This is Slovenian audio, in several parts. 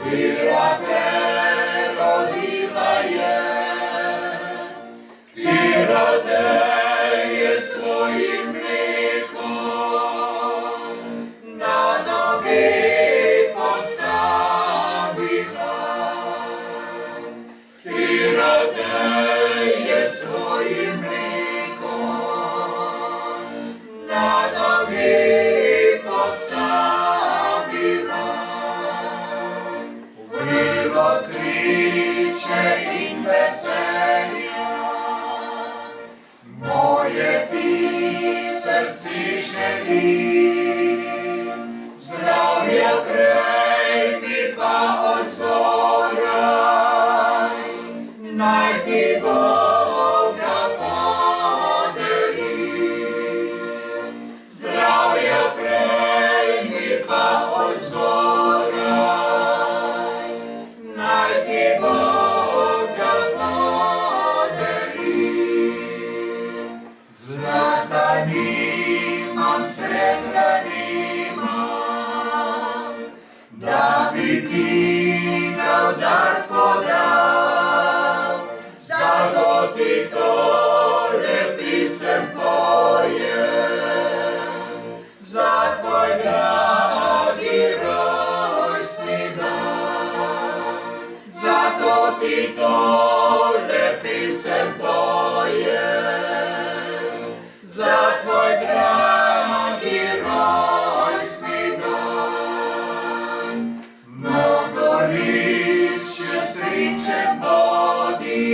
Która Te rodila je, która Te jest swoim mlekom na nogi postavila. Która Te jest swoim mlekom na nogi postavila. Bilo sriče in veselja, moje ti srci želi. Zdravja prejmi pa od zgoraj, naj ti Boga podeli. Zdravja prejmi pa od zgoraj, naj ti Boga podeli. Zlata nimam, srebra nimam, da bi ti dal dar podal. Zato ti tole pisem pojem, za tvoj dragi rojstni dan. Zato ti tole pisem pojem, za tvoj dragi rojstni dan. Mnogo ličje sričem bodi,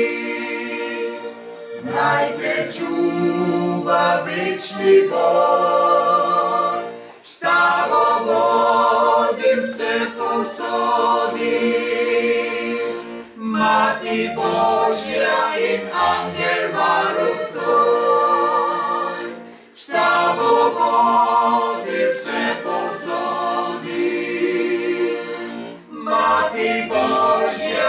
naj te čuva večni Bog. S tabo vodim se povsodi, Mati Božja in angel varuh tvoj. S tabo vodim se povsodi, Mati Božja